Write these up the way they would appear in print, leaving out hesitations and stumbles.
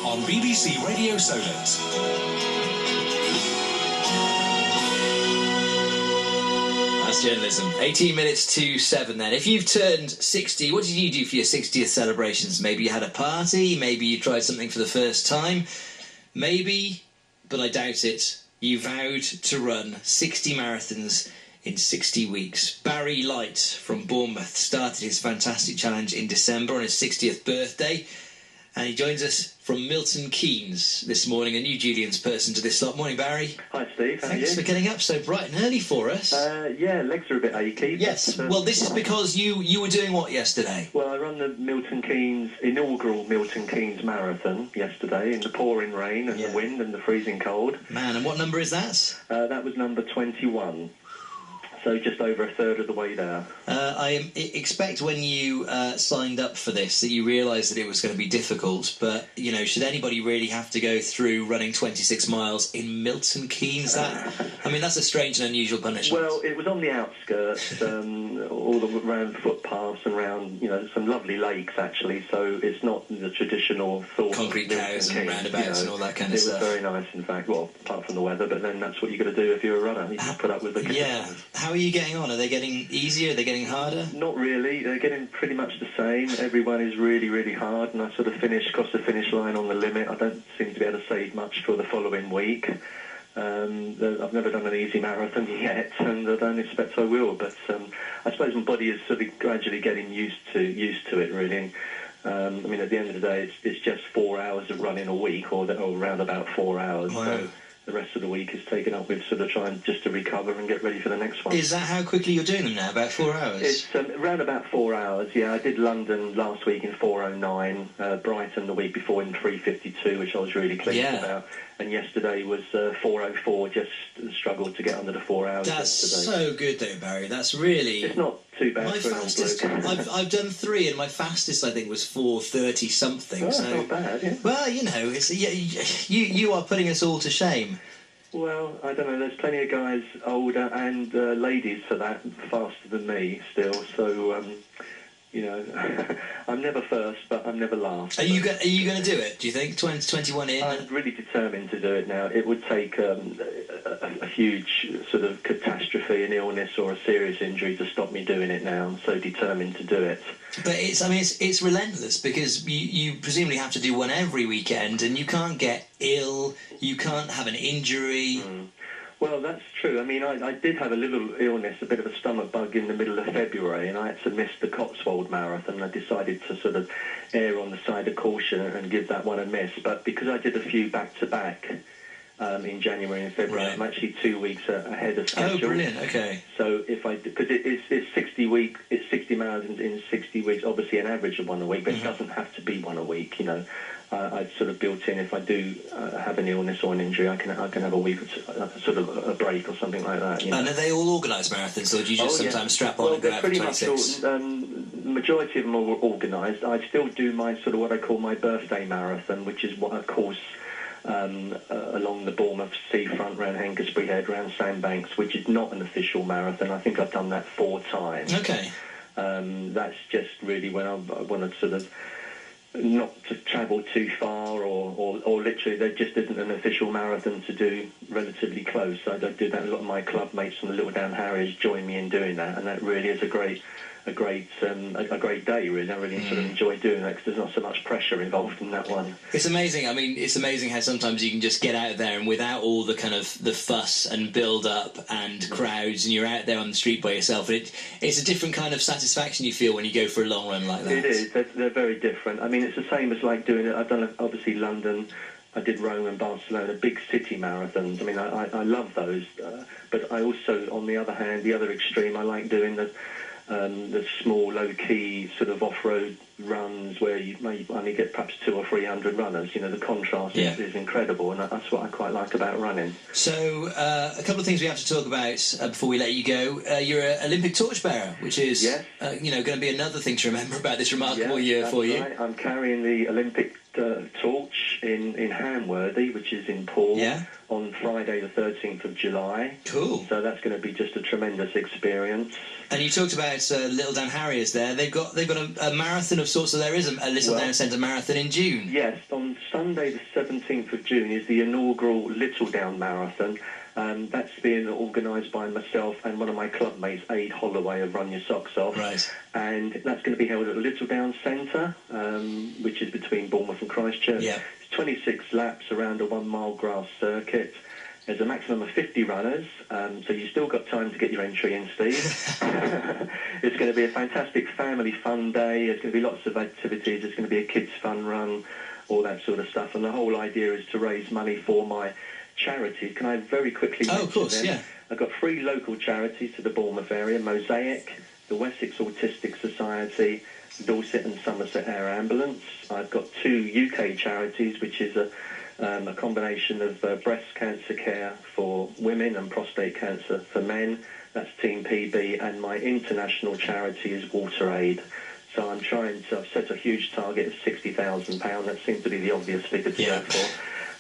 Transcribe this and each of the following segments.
on BBC Radio Solent. That's journalism. 18 minutes to 7 then. If you've turned 60, what did you do for your 60th celebrations? Maybe you had a party, maybe you tried something for the first time, maybe, but I doubt it, you vowed to run 60 marathons in 60 weeks. Barry Light from Bournemouth started his fantastic challenge in December on his 60th birthday, and he joins us from Milton Keynes this morning, a new Julian's person to this slot. Morning, Barry. Hi, Steve. How are you? Thanks for getting up so bright and early for us. Yeah, legs are a bit achy. Yes. Well, this is because you were doing what yesterday? Well, I run the Milton Keynes, inaugural Milton Keynes Marathon yesterday in the pouring rain and the wind and the freezing cold. Man, and what number is that? That was number 21. So just over a third of the way there. I expect when you signed up for this that you realised that it was going to be difficult, but, you know, should anybody really have to go through running 26 miles in Milton Keynes? That's a strange and unusual punishment. Well, it was on the outskirts, all around footpaths and around, some lovely lakes, actually, so it's not the traditional thought concrete cows and roundabouts and all that kind of stuff. It was very nice, in fact, well, apart from the weather, but then that's what you've got to do if you're a runner. You just put up with the conditions. Yeah. How are you getting on? Are they getting easier? Are they getting harder? Not really. They're getting pretty much the same. Everyone is really, really hard, and I sort of crossed the finish line on the limit. I don't seem to be able to save much for the following week. I've never done an easy marathon yet, and I don't expect I will. But I suppose my body is sort of gradually getting used to it, really. At the end of the day, it's just 4 hours of running a week, or around about 4 hours. Wow. So the rest of the week is taken up with sort of trying just to recover and get ready for the next one. Is that how quickly you're doing them now? About 4 hours? It's around about 4 hours, yeah. I did London last week in 4:09, Brighton the week before in 3:52, which I was really pleased about. And yesterday was 4:04, just struggled to get under the 4 hours. That's yesterday. so good though, Barry. That's really... It's not too bad my for fastest, an old bloke. I've done 3, and my fastest, I think, was 4:30 something. Oh, so that's not bad, yeah. Well, you are putting us all to shame. Well, I don't know, there's plenty of guys older and ladies for that, faster than me still, so... I'm never first, but I'm never last. Are you going to do it, do you think? 21 in? I'm really determined to do it now. It would take a huge sort of catastrophe, an illness or a serious injury to stop me doing it now. I'm so determined to do it. But it's relentless, because you presumably have to do one every weekend, and you can't get ill, you can't have an injury... Well, that's true. I did have a little illness, a bit of a stomach bug in the middle of February, and I had to miss the Cotswold Marathon. I decided to sort of err on the side of caution and give that one a miss. But because I did a few back-to-back in January and February, I'm actually 2 weeks ahead of schedule. Oh, brilliant, okay. So because it's 60 marathons in 60 weeks, obviously an average of one a week, but it doesn't have to be one a week, I'd sort of built in, if I do have an illness or an injury, I can have a week, sort of a break or something like that. And are they all organised marathons, or do you just sometimes strap on and go out for 26? The majority of them are organised. I still do my sort of what I call my birthday marathon, which is what a course along the Bournemouth seafront, round Henkersbury Head, round Sandbanks, which is not an official marathon. I think I've done that 4 times. Okay. That's just really when I want to sort of not to travel too far, or literally there just isn't an official marathon to do relatively close. So I do that. A lot of my club mates from the Little Down Harriers join me in doing that, and that really is a great day, really. I really sort of enjoy doing that because there's not so much pressure involved in that one. It's amazing. It's amazing how sometimes you can just get out there and without all the kind of the fuss and build up and crowds, and you're out there on the street by yourself. And it's a different kind of satisfaction you feel when you go for a long run like that. It is. They're very different. It's the same as like doing it. I've done obviously London. I did Rome and Barcelona, big city marathons. I love those. But I also, on the other hand, the other extreme, I like doing the small, low-key sort of off-road runs where you may only get perhaps 200 or 300 runners. The contrast is incredible, and that's what I quite like about running. So, a couple of things we have to talk about before we let you go. You're an Olympic torchbearer, which is going to be another thing to remember about this remarkable year for you. Right. I'm carrying the Olympic torch in Hamworthy, which is in Poole, on Friday the 13th of July. Cool. So that's going to be just a tremendous experience. And you talked about Little Down Harriers there. They've got a marathon of sorts, so there is there's a Little Down Centre Marathon in June. Yes, on Sunday the 17th of June is the inaugural Little Down Marathon. That's being organised by myself and one of my club mates, Aid Holloway of Run Your Socks Off. Right. And that's going to be held at the Little Down Centre, which is between Bournemouth and Christchurch. Yeah. It's 26 laps around a 1 mile grass circuit. There's a maximum of 50 runners, so you've still got time to get your entry in, Steve. It's going to be a fantastic family fun day. There's going to be lots of activities. There's going to be a kids' fun run, all that sort of stuff. And the whole idea is to raise money for my charities. Can I very quickly mention of course, them? yeah. I've got 3 local charities to the Bournemouth area: Mosaic, the Wessex Autistic Society, Dorset and Somerset Air Ambulance. I've got 2 UK charities, which is a combination of breast cancer care for women and prostate cancer for men. That's Team PB, and my international charity is WaterAid. So I'm trying to, I've set a huge target of £60,000. That seems to be the obvious figure to go for.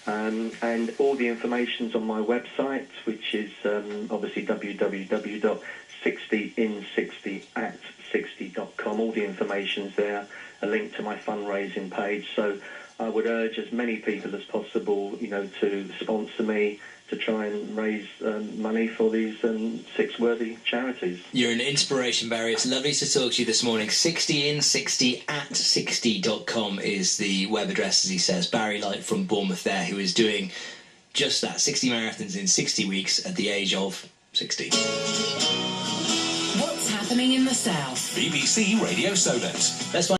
And all the information's on my website, which is obviously www.60in60@60.com. All the information's there, a link to my fundraising page. So I would urge as many people as possible, to sponsor me to try and raise money for these 6 worthy charities. You're an inspiration, Barry. It's lovely to talk to you this morning. 60in60@60.com is the web address, as he says. Barry Light from Bournemouth there, who is doing just that, 60 marathons in 60 weeks at the age of 60. What's happening in the south? BBC Radio Solent. Let's find